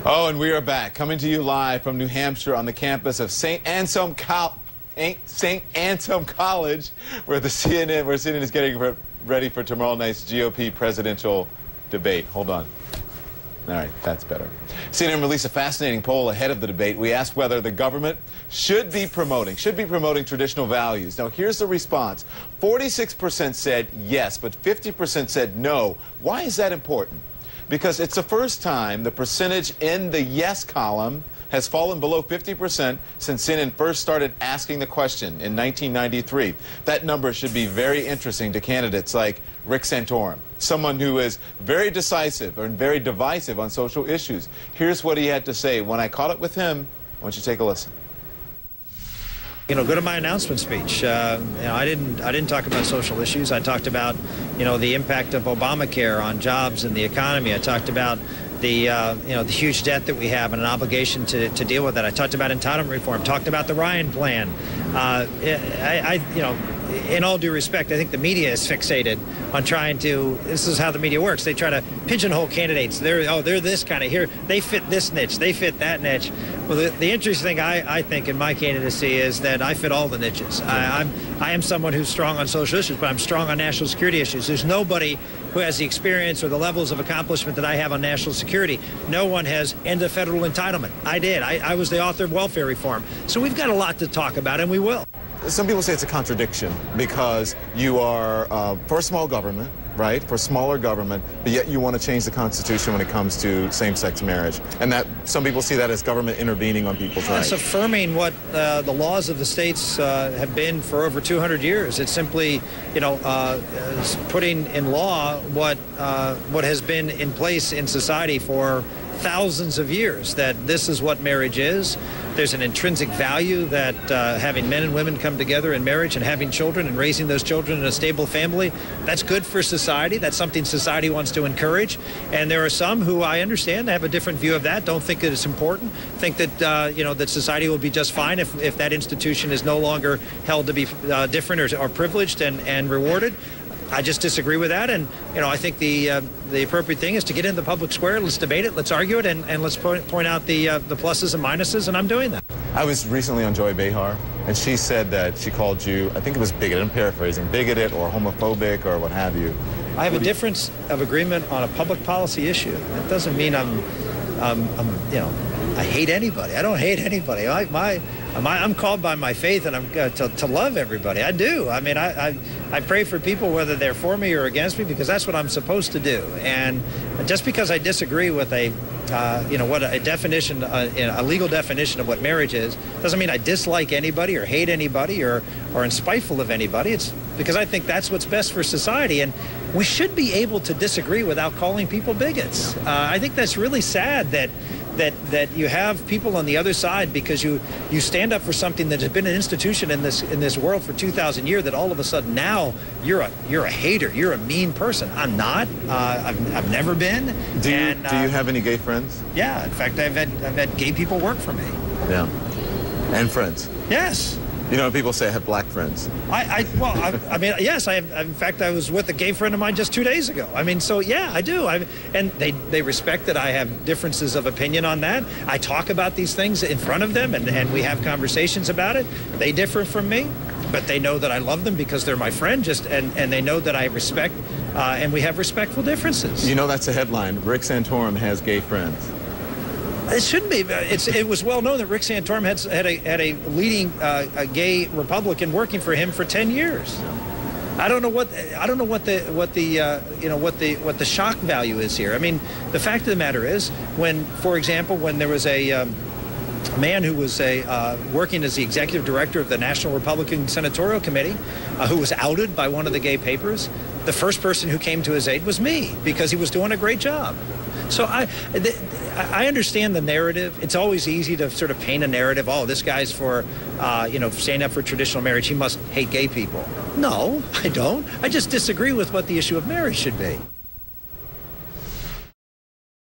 Oh, and we are back, coming to you live from New Hampshire on the campus of St. Anselm College, where CNN is getting ready for tomorrow night's GOP presidential debate. Hold on. All right, that's better. CNN released a fascinating poll ahead of the debate. We asked whether the government should be promoting traditional values. Now, here's the response. 46% said yes, but 50% said no. Why is that important? Because it's the first time the percentage in the yes column has fallen below 50% since CNN first started asking the question in 1993. That number should be very interesting to candidates like Rick Santorum, someone who is very decisive and very divisive on social issues. Here's what he had to say. When I caught up with him, why don't you take a listen? Go to my announcement speech. I didn't talk about social issues. I talked about, the impact of Obamacare on jobs and the economy. I talked about the huge debt that we have and an obligation to deal with that. I talked about entitlement reform. Talked about the Ryan plan. In all due respect, I think the media is fixated on trying to. This is how the media works. They try to pigeonhole candidates. They're this kind of here. They fit this niche. They fit that niche. Well, the interesting thing I think in my candidacy is that I fit all the niches. I am someone who's strong on social issues, but I'm strong on national security issues. There's nobody who has the experience or the levels of accomplishment that I have on national security. No one has ended federal entitlement. I did. I was the author of welfare reform. So we've got a lot to talk about, and we will. Some people say it's a contradiction because you are for small government, right, for smaller government, but yet you want to change the Constitution when it comes to same-sex marriage. And that some people see that as government intervening on people's rights. It's affirming what the laws of the states have been for over 200 years. It's simply, putting in law what has been in place in society for thousands of years, that this is what marriage is. There's an intrinsic value that having men and women come together in marriage and having children and raising those children in a stable family, that's good for society. That's something society wants to encourage. And there are some who I understand have a different view of that, don't think that it's important, think that, that society will be just fine if that institution is no longer held to be different or privileged and rewarded. I just disagree with that, and I think the appropriate thing is to get in the public square. Let's debate it, let's argue it, and let's point out the pluses and minuses, and I'm doing that. I was recently on Joy Behar, and she said that she called you, I think it was bigoted, I'm paraphrasing, bigoted or homophobic or what have you. I have a difference of agreement on a public policy issue. That doesn't mean I hate anybody. I don't hate anybody. I'm called by my faith, and I'm to love everybody. I do. I mean, I pray for people whether they're for me or against me, because that's what I'm supposed to do. And just because I disagree with a definition, a legal definition of what marriage is, doesn't mean I dislike anybody or hate anybody or am spiteful of anybody. It's because I think that's what's best for society, and we should be able to disagree without calling people bigots. I think that's really sad that you have people on the other side, because you stand up for something that has been an institution in this world for 2,000 years, that all of a sudden now you're a hater, you're a mean person. I'm not. I've never been. Do you have any gay friends? Yeah, in fact, I've had gay people work for me. Yeah, and friends. Yes. People say I have black friends. Yes, I have. In fact, I was with a gay friend of mine just 2 days ago. So yeah, I do. And they respect that I have differences of opinion on that. I talk about these things in front of them, and we have conversations about it. They differ from me, but they know that I love them because they're my friend. And they know that I respect, and we have respectful differences. That's a headline. Rick Santorum has gay friends. It shouldn't be. It was well known that Rick Santorum had a leading gay Republican working for him for 10 years. I don't know what the shock value is here. I mean, the fact of the matter is, for example, when there was a man who was working as the executive director of the National Republican Senatorial Committee, who was outed by one of the gay papers, the first person who came to his aid was me, because he was doing a great job. So I understand the narrative. It's always easy to sort of paint a narrative. Oh, this guy's for, standing up for traditional marriage. He must hate gay people. No, I don't. I just disagree with what the issue of marriage should be.